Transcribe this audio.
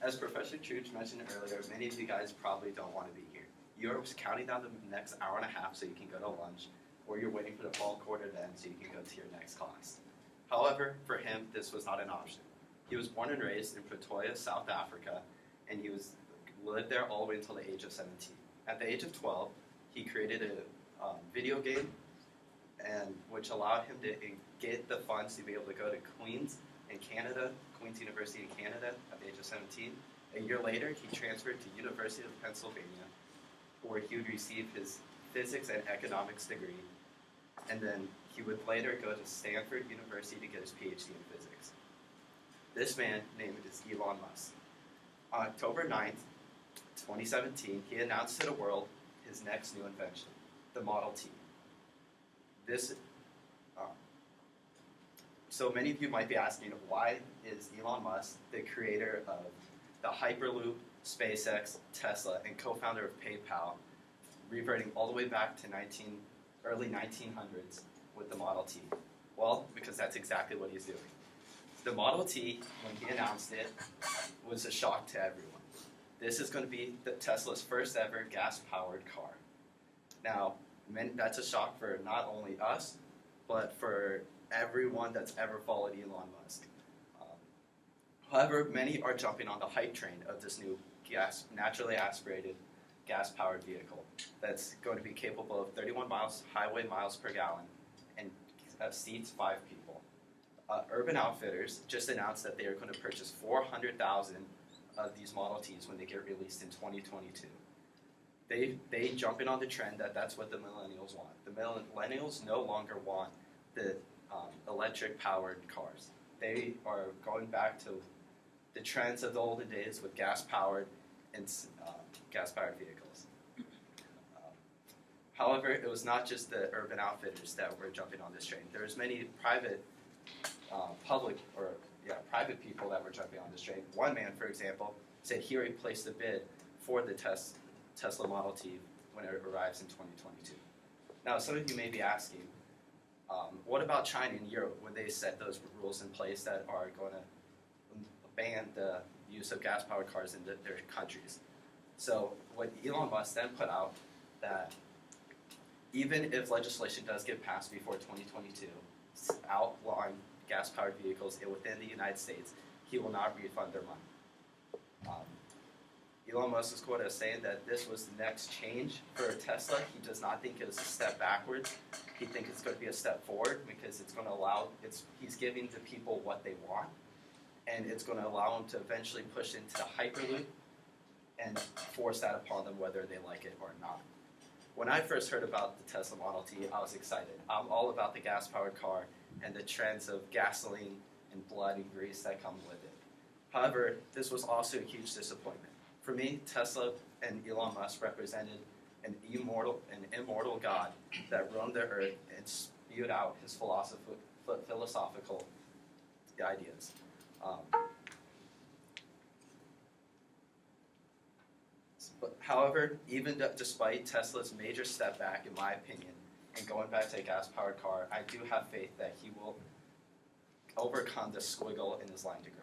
As Professor Chooch mentioned earlier, many of you guys probably don't want to be here. You're counting down the next hour and a half so you can go to lunch, or you're waiting for the fall quarter to end so you can go to your next class. However, for him, this was not an option. He was born and raised in Pretoria, South Africa, and he lived there all the way until the age of 17. At the age of 12, he created a video game, which allowed him to get the funds to be able to go to Queen's University in Canada at the age of 17. A year later, he transferred to University of Pennsylvania, where he would receive his physics and economics degree, and then he would later go to Stanford University to get his PhD in physics. This man name is Elon Musk. On October 9th, 2017, he announced to the world his next new invention, the Model T. So many of you might be asking, why is Elon Musk, the creator of the Hyperloop, SpaceX, Tesla, and co-founder of PayPal, reverting all the way back to early 1900s with the Model T? Well, because that's exactly what he's doing. The Model T, when he announced it, was a shock to everyone. This is going to be Tesla's first ever gas-powered car. Now, that's a shock for not only us, but for everyone that's ever followed Elon Musk. However, many are jumping on the hype train of this new naturally aspirated gas-powered vehicle that's going to be capable of 31 highway miles per gallon and seats 5 people. Urban Outfitters just announced that they are going to purchase 400,000 of these Model Ts when they get released in 2022. They jump in on the trend that's what the millennials want. The millennials no longer want the electric-powered cars. They are going back to the trends of the olden days with gas-powered and gas-powered vehicles. However, it was not just the Urban Outfitters that were jumping on this train. There was many private people that were jumping on this train. One man, for example, said he already placed a bid for the Tesla Model T when it arrives in 2022. Now, some of you may be asking, what about China and Europe when they set those rules in place that are going to ban the use of gas-powered cars in their countries? So what Elon Musk then put out, that even if legislation does get passed before 2022, outlawing gas-powered vehicles within the United States, he will not refund their money. Elon Musk is quoted as saying that this was the next change for Tesla. He does not think it was a step backwards. He thinks it's going to be a step forward because it's going to he's giving the people what they want, and it's going to allow them to eventually push into the Hyperloop and force that upon them whether they like it or not. When I first heard about the Tesla Model T, I was excited. I'm all about the gas-powered car and the trends of gasoline and blood and grease that come with it. However, this was also a huge disappointment. For me, Tesla and Elon Musk represented an immortal God that roamed the earth and spewed out his philosophical ideas. However, even despite Tesla's major step back, in my opinion, and going back to a gas-powered car, I do have faith that he will overcome the squiggle in his line degree.